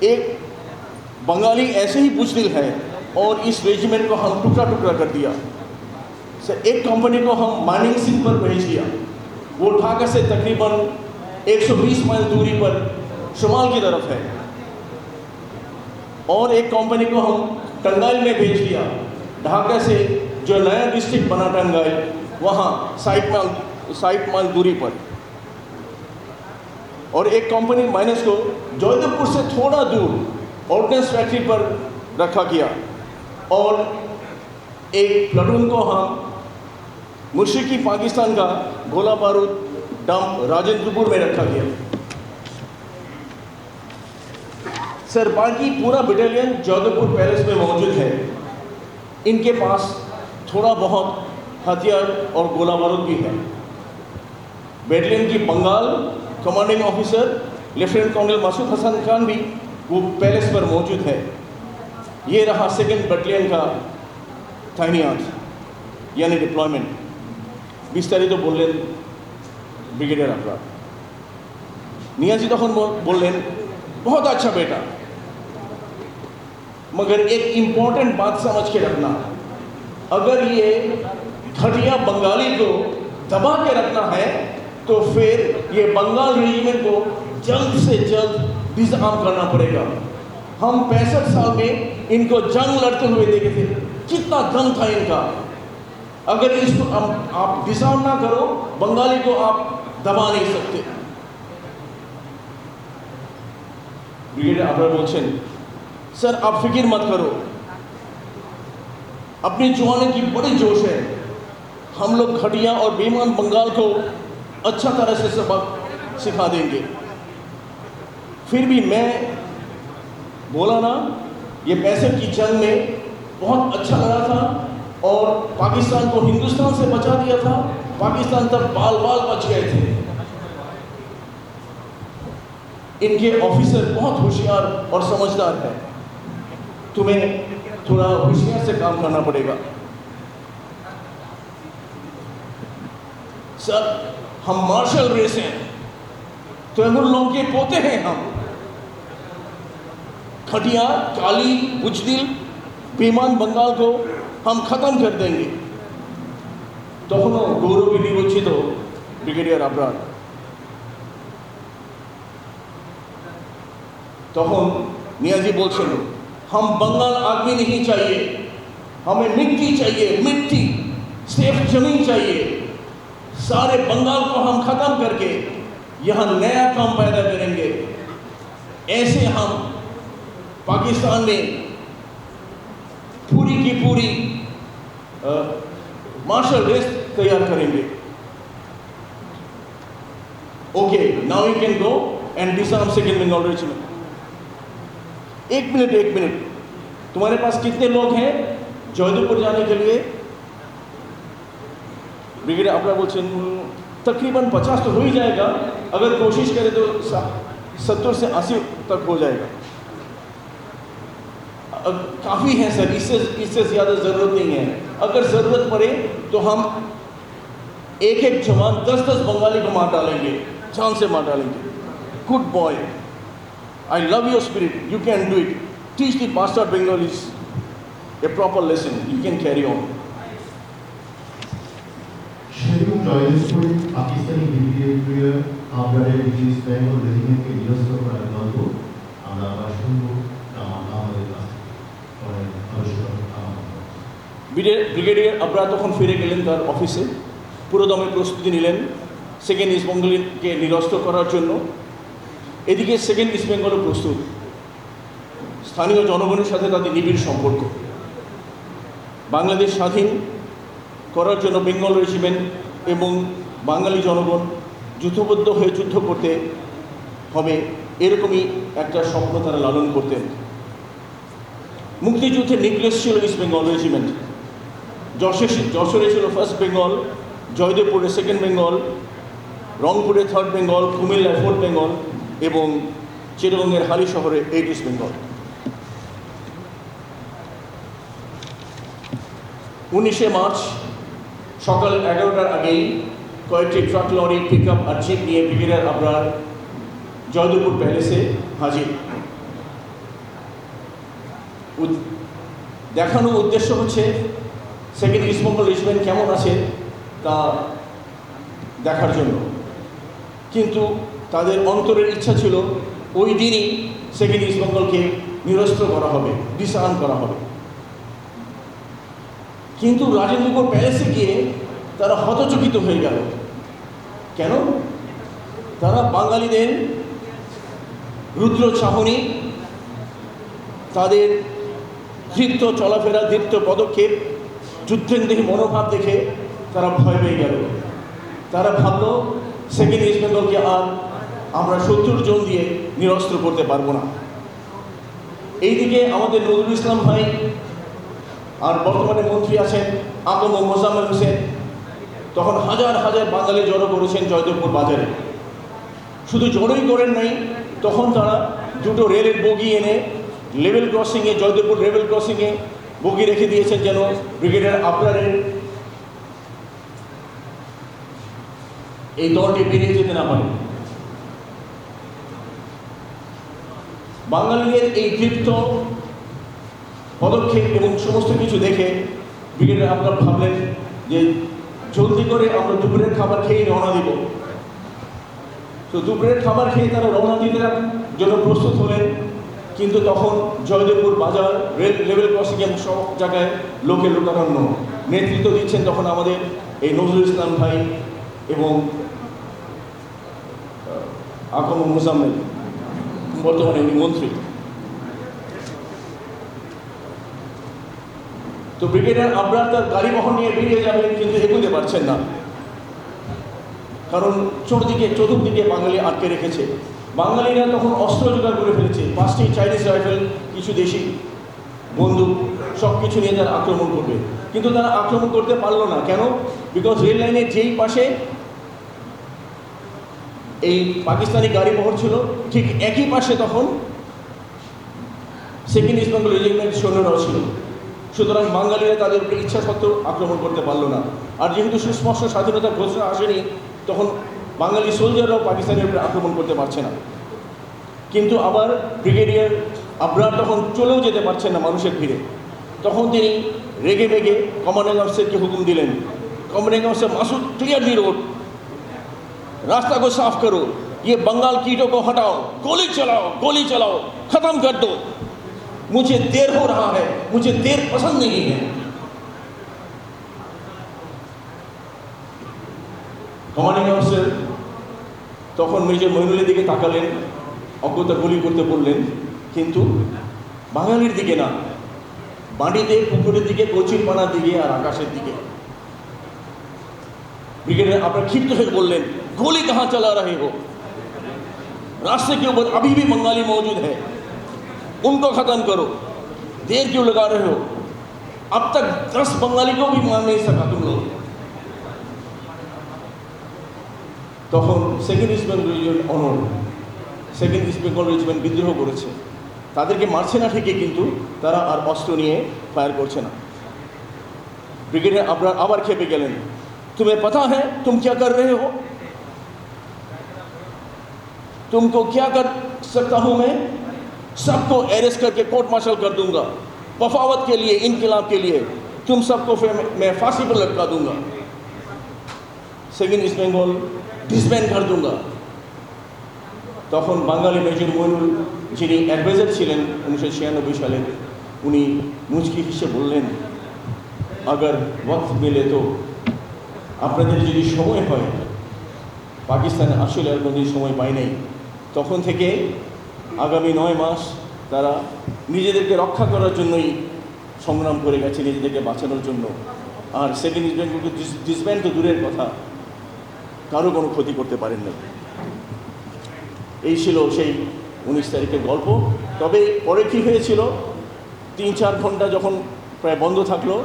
एक बंगाली ऐसे ही बुजदिल है और इस रेजिमेंट को हम टुकड़ा टुकड़ा कर दिया। सर एक कंपनी को हम माइनिंग सिंह पर भेज दिया, वो ढाका से तकरीबन 120 माइल दूरी पर शुमाल की तरफ है। और एक कंपनी को हम टंगाइल में भेज दिया, ढाका से जो नया डिस्ट्रिक्ट बना टंगाइल, वहाँ 60 माइल दूरी पर। और एक कंपनी माइनस को जयदेवपुर से थोड़ा दूर ऑर्डिनेंस फैक्ट्री पर रखा गया। और एक प्लाटून को हम मुश्रिकी पाकिस्तान का गोला बारूद डंप राजेंद्रपुर में रखा गया। सर बाकी पूरा बटालियन जयदेवपुर पैलेस में मौजूद है। इनके पास थोड़ा बहुत हथियार और गोला बारूद भी है। बटालियन की Bengal commanding officer lieutenant colonel Masood Hasan Khan भी वो पैलेस पर मौजूद है। ये रहा सेकेंड बटालियन का तैनात यानी डिप्लॉयमेंट। বিস্তারিত বললেন ব্রিগেডিয়ার আবরার। नियाजी तखन बोलें बहुत अच्छा बेटा, मगर एक इम्पोर्टेंट बात समझ के रखना, अगर ये घटिया बंगाली को दबा के रखना है तो फिर ये बंगाल रेजिमेंट को जल्द से जल्द डिसआर्म करना पड़ेगा। हम 65 साल में इनको जंग लड़ते हुए देखे थे, कितना दम था इनका। अगर इसको आप डिसआर्म ना करो, बंगाली को आप दबा नहीं सकते। ब्रिगेडियर आबरार बोलছেন, सर आप फिक्र मत करो, अपनी जवानों की बड़ी जोश है। हम लोग घटिया और बेईमान बंगाल को अच्छा तरह से सबक सिखा देंगे। फिर भी मैं बोला ना, ये 65 की जंग में बहुत अच्छा लगा था और पाकिस्तान को हिंदुस्तान से बचा दिया था। पाकिस्तान तब बाल बाल बच गए थे। इनके ऑफिसर बहुत होशियार और समझदार है, तुम्हें थोड़ा होशियार से काम करना पड़ेगा। सर हम मार्शल रेस हैं, तैमूर लोगों के पोते हैं हम। खटिया काली बुजदिल बेईमान बंगाल को हम खत्म कर देंगे। तखनो गौरव निरोचित ब्रिगेडियर आबरार तखन नियाजी बोलছেন, हम बंगाल आदमी नहीं चाहिए, हमें मिट्टी चाहिए, मिट्टी सेफ जमीन चाहिए। सारे बंगाल को हम खत्म करके यहाँ नया काम पैदा करेंगे। ऐसे हम पाकिस्तान में पूरी की पूरी मार्शल रेस तैयार करेंगे। Okay, now you can go and disarm second Bengal regiment. एक मिनट, तुम्हारे पास कितने लोग हैं जयदेवपुर जाने के लिए? ब्रिगेडियर आबरार बोलছেন, तकरीबन 50 तो हो ही जाएगा, अगर कोशिश करें तो 70 से 80 तक हो जाएगा। काफ़ी है सर, इससे ज़्यादा ज़रूरत नहीं है। अगर ज़रूरत पड़े तो हम एक जवान 10 बंगाली को मार डालेंगे, जान से मार डालेंगे। Good boy, I love your spirit, you can do it. Teach the bastard Bengalis a proper lesson, you can carry on. Schedule জয়দেবপুরে পাকিস্তানি ব্রিগেডিয়ার আবরারের ইস্ট বেঙ্গল রেজিমেন্টকে নিরস্ত করার গল্প আমরা আবার শুনব আমাদের কাছ থেকে। ব্রিগেডিয়ার আবরার তখন ফিরে গেলেন তার অফিসে, পুরোদমে প্রস্তুতি নিলেন সেকেন্ড ইস্ট বেঙ্গলকে নিরস্ত করার জন্য। এদিকে সেকেন্ড ইস্ট বেঙ্গলও প্রস্তুত। স্থানীয় জনগণের সাথে তাদের নিবিড় সম্পর্ক। বাংলাদেশ স্বাধীন করার জন্য বেঙ্গল রেজিমেন্ট এবং বাঙালি জনগণ যুদ্ধবদ্ধ হয়ে যুদ্ধ করতে হবে, এরকমই একটা স্বপ্ন তারা লালন করতেন। মুক্তিযুদ্ধের নিউক্লিয়াস ছিল ইস্ট বেঙ্গল রেজিমেন্ট। যশোরে ছিল ফার্স্ট বেঙ্গল, জয়দেবপুরে সেকেন্ড বেঙ্গল, রংপুরে থার্ড বেঙ্গল, কুমিল্লায় ফোর্থ বেঙ্গল এবং চিটাগংয়ের হালি শহরে 8 ইস্ট বেঙ্গল। 19শে মার্চ সকাল 11টার আগেই কয়েকটি ট্রাক, লরি, পিকআপ আর জিপ নিয়ে ব্রিগেডিয়ার আবরার জয়দেবপুর প্যালেসে হাজির। দেখানোর উদ্দেশ্য হচ্ছে সেকেন্ড ইস্ট বেঙ্গল রেজিমেন্ট কেমন আছে তা দেখার জন্য। কিন্তু তাদের অন্তরের ইচ্ছা ছিল ওই দিনই সেকেন্ড ইস্ট বেঙ্গলকে নিরস্ত্র করা হবে, ডিসআর্ম করা হবে। কিন্তু রাজেন্দ্রপুর প্যালেসে গিয়ে তারা হতচকিত হয়ে গেল। কেন? তারা বাঙালিদের রুদ্র চাহনি, তাদের দৃপ্ত চলাফেরা, দৃপ্ত পদক্ষেপ, যুদ্ধেন্দ্রী মনোভাব দেখে তারা ভয় পেয়ে গেল। তারা ভাবল সেকেন্ড ইস্ট বেঙ্গলকে আর আমরা 70 জন দিয়ে নিরস্ত্র করতে পারবো না। এইদিকে আমাদের নজরুল ইসলাম ভাই আর বর্তমানে মন্ত্রী আছেন আকম মোজাম্মেল হোসেন, তখন হাজার হাজার বাঙালি জড়ো করেছেন জয়দেবপুর বাজারে। শুধু জড়োই করেন নাই, তখন তারা দুটো রেলের বগি এনে লেভেল ক্রসিংয়ে, জয়দেবপুর লেভেল ক্রসিংয়ে বগি রেখে দিয়েছেন যেন ব্রিগেডিয়ার আবরারের এই দলটি বেরিয়ে যেতে না পারে। বাঙালিদের এই দৃপ্ত পদক্ষেপ এবং সমস্ত কিছু দেখে ব্রিগেডিয়ার আবরার ভাবলেন যে জলদি করে আমরা দুপুরের খাবার খেয়ে রওনা দিব। তো দুপুরের খাবার খেয়ে তারা রওনা দিতে জন্য প্রস্তুত হলেন। কিন্তু তখন জয়দেবপুর বাজার, রেল লেভেল ক্রসিং এবং সব জায়গায় লোকে লোকারণ্য। নেতৃত্ব দিচ্ছেন তখন আমাদের এই নজরুল ইসলাম ভাই এবং আকম মোজাম্মেল, বর্তমানে উনি মন্ত্রী। তো ব্রিগেডিয়ার আবরার তার গাড়ি বহন নিয়ে বেরিয়ে যাবেন, কিন্তু এগোতে পারছেন না, কারণ চতুর্দিকে বাঙালি আটকে রেখেছে। বাঙালিরা তখন অস্ত্র জোগাড় করে ফেলেছে, 5টি চাইনিজ রাইফেল, কিছু দেশি বন্দুক, সব কিছু নিয়ে তারা আক্রমণ করবে। কিন্তু তারা আক্রমণ করতে পারলো না। কেন? বিকজ রেল লাইনের যেই পাশে এই পাকিস্তানি গাড়ি বহর ছিল, ঠিক একই পাশে তখন সেকেন্ড ইস্ট বেঙ্গল রেজিমেন্ট সৈন্যরাও ছিল। সুতরাং বাঙালিরা তাদের উপরে ইচ্ছা সত্ত্বেও আক্রমণ করতে পারলো না। আর যেহেতু সুস্পষ্ট স্বাধীনতার ঘোষণা আসেনি, তখন বাঙালি সোলজাররাও পাকিস্তানের উপরে আক্রমণ করতে পারছে না। কিন্তু আবার ব্রিগেডিয়ার আবরার তখন চলেও যেতে পারছেন না মানুষের ভিড়ে। তখন তিনি রেগে মেগে কমান্ডিং অফিসারকে হুকুম দিলেন, commanding officer Masood clear the road, रास्ता को साफ करो, ये बंगाल कीटों को हटाओ, गोली चलाओ, खत्म कर दो, मुझे देर हो रहा है, मुझे देर पसंद नहीं है। कमांडिंग ऑफिसर তখন মেজর মইনুলের দিকে তাকালেন, অজ্ঞতা গুলি করতে বললেন, কিন্তু বাঙালির দিকে না, বাড়িতে পুকুরের দিকে, কচিরপানার দিকে আর আকাশের দিকে। ब्रिगेडियर आप क्षिप्त होकर बोलें, गोली कहाँ चला रहे हो? रास्ते के ऊपर अभी भी बंगाली मौजूद है, उनको खत्म करो, देर क्यों लगा रहे हो? अब तक 10 बंगाली को भी मार नहीं सका तुम लोग। তখন সেকেন্ড ইস্ট বেঙ্গল রেজিমেন্ট অনর, সেকেন্ড ইস্ট বেঙ্গল রেজিমেন্ট বিদ্রোহ করেছে। তাদেরকে মারছে না ঠিকই, কিন্তু তারা আর অস্ত্র নিয়ে ফায়ার করছে না। ব্রিগেডিয়ার আপনার আবার খেপে গেলেন, तुम्हें पता है तुम क्या कर रहे हो? तुमको क्या कर सकता हूं मैं? सबको अरेस्ट करके कोर्ट मार्शल कर दूंगा, बफावत के लिए, इनकलाब के लिए तुम सबको फिर मैं फांसी पर लटका दूंगा, सेकेंड ईस्ट बंगाल डिसबैंड कर दूंगा। তখন বাঙালি মেজর মইনুল, যিনি অ্যাডভাইজার ছিলেন 1996 সালে, উনি মুচকি হেসে বললেন, अगर वक्त मिले तो, আপনাদের যদি সময় হয়, পাকিস্তানে আসলে আর কোনো সময় পায় নাই, তখন থেকে আগামী 9 মাস তারা নিজেদেরকে রক্ষা করার জন্যই সংগ্রাম করে গেছে, নিজেদেরকে বাঁচানোর জন্য। আর সেকেন্ড ইস্ট বেঙ্গলকে ডিসব্যান্ড তো দূরের কথা, কারো কোনো ক্ষতি করতে পারেন না। এই ছিল সেই 19 তারিখের গল্প। তবে পরে কী হয়েছিল, 3-4 ঘন্টা যখন প্রায় বন্ধ থাকলো,